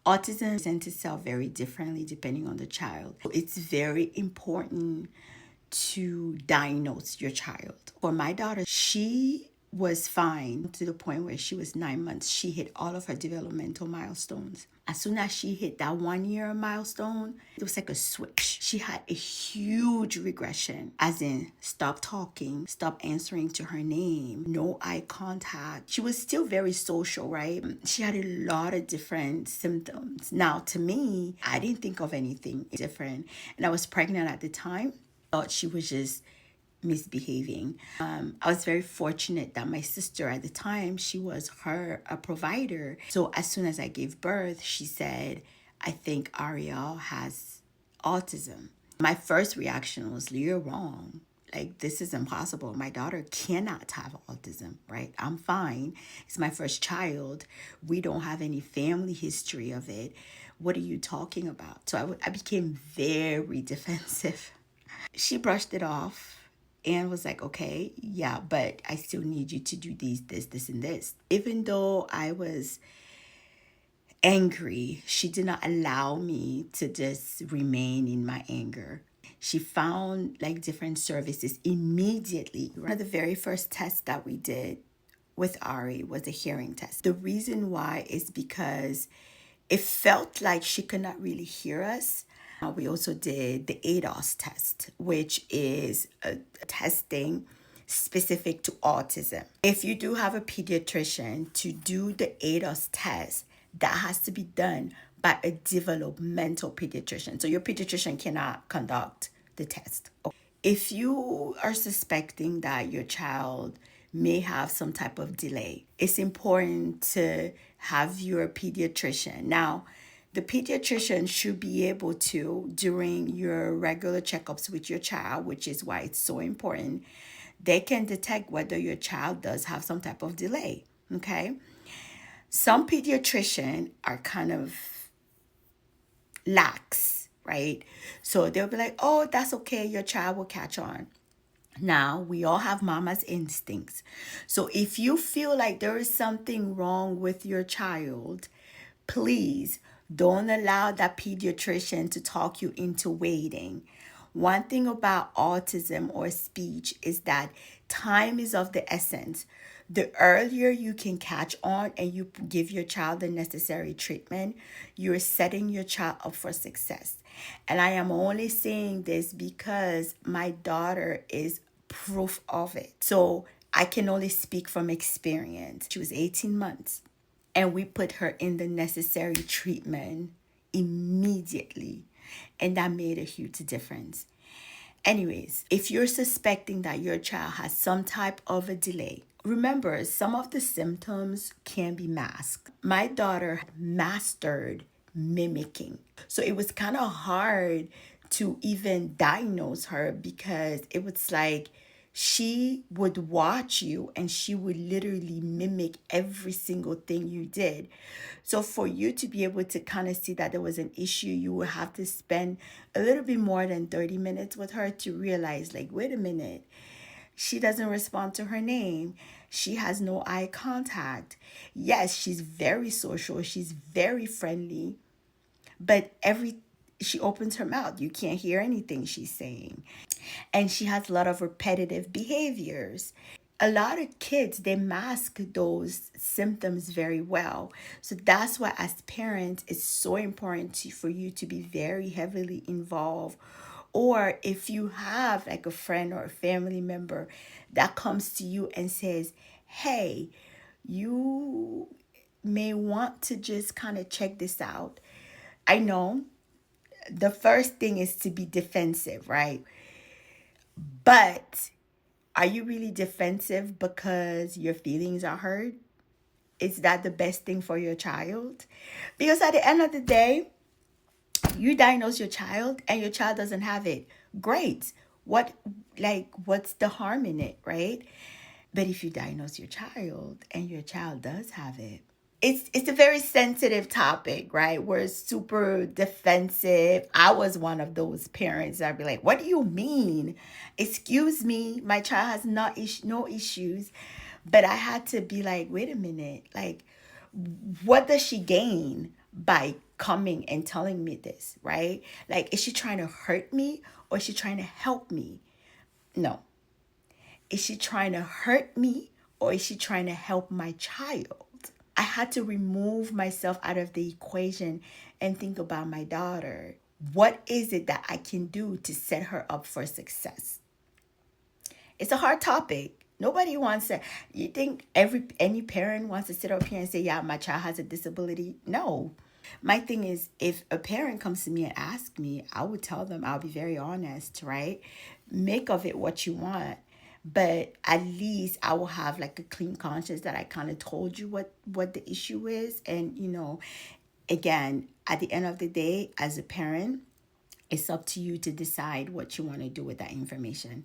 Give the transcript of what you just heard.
Autism presents itself very differently depending on the child. It's very important to diagnose your child. For my daughter, she was fine to the point where she was 9 months. She hit all of her developmental milestones. As soon as she hit that 1 year milestone, it was like a switch. She had a huge regression, as in stop talking, stop answering to her name, no eye contact. She was still very social, right? She had a lot of different symptoms. Now, to me, I didn't think of anything different. And I was pregnant at the time. Thought she was just misbehaving. I was very fortunate that my sister at the time, she was a provider. So as soon as I gave birth, she said, I think Ariel has autism. My first reaction was, you're wrong. Like, this is impossible. My daughter cannot have autism, right? I'm fine. It's my first child. We don't have any family history of it. What are you talking about? So I became very defensive. She brushed it off and was like, okay, yeah, but I still need you to do this, and this. Even though I was angry, she did not allow me to just remain in my anger. She found like different services immediately. One of the very first tests that we did with Ari was a hearing test. The reason why is because it felt like she could not really hear us. We also did the ADOS test, which is a testing specific to autism. If you do have a pediatrician to do the ADOS test, that has to be done by a developmental pediatrician. So your pediatrician cannot conduct the test. If you are suspecting that your child may have some type of delay, it's important to have your pediatrician. Now, the pediatrician should be able to, during your regular checkups with your child, which is why it's so important, they can detect whether your child does have some type of delay, okay? Some pediatricians are kind of lax, right? So they'll be like, oh, that's okay, your child will catch on. Now, we all have mama's instincts. So if you feel like there is something wrong with your child, please don't allow that pediatrician to talk you into waiting. One thing about autism or speech is that time is of the essence. The earlier you can catch on and you give your child the necessary treatment, you're setting your child up for success. And I am only saying this because my daughter is proof of it. So I can only speak from experience. She was 18 months. And we put her in the necessary treatment immediately. And that made a huge difference. Anyways, if you're suspecting that your child has some type of a delay, remember, some of the symptoms can be masked. My daughter mastered mimicking. So it was kind of hard to even diagnose her because it was like she would watch you and she would literally mimic every single thing you did. So for you to be able to kind of see that there was an issue, you would have to spend a little bit more than 30 minutes with her to realize, like, wait a minute, she doesn't respond to her name. She has no eye contact. Yes, she's very social. She's very friendly. But she opens her mouth, you can't hear anything she's saying. And she has a lot of repetitive behaviors. A lot of kids, they mask those symptoms very well. So that's why as parents, it's so important for you to be very heavily involved. Or if you have like a friend or a family member that comes to you and says, hey, you may want to just kind of check this out. I know the first thing is to be defensive, right? But are you really defensive because your feelings are hurt? Is that the best thing for your child? Because at the end of the day, you diagnose your child and your child doesn't have it. Great. What's the harm in it, right? But if you diagnose your child and your child does have it, it's a very sensitive topic, right? We're super defensive. I was one of those parents. I'd be like, what do you mean? Excuse me, my child has no issues. But I had to be like, wait a minute, like, what does she gain by coming and telling me this, right? Like, is she trying to hurt me or is she trying to help me? No. Is she trying to hurt me or is she trying to help my child? I had to remove myself out of the equation and think about my daughter. What is it that I can do to set her up for success? It's a hard topic. Nobody wants to. You think any parent wants to sit up here and say, "Yeah, my child has a disability"? No. My thing is, if a parent comes to me and asks me, I would tell them, I'll be very honest, right? Make of it what you want. But at least I will have like a clean conscience that I kind of told you what the issue is. And, again, at the end of the day, as a parent, it's up to you to decide what you want to do with that information.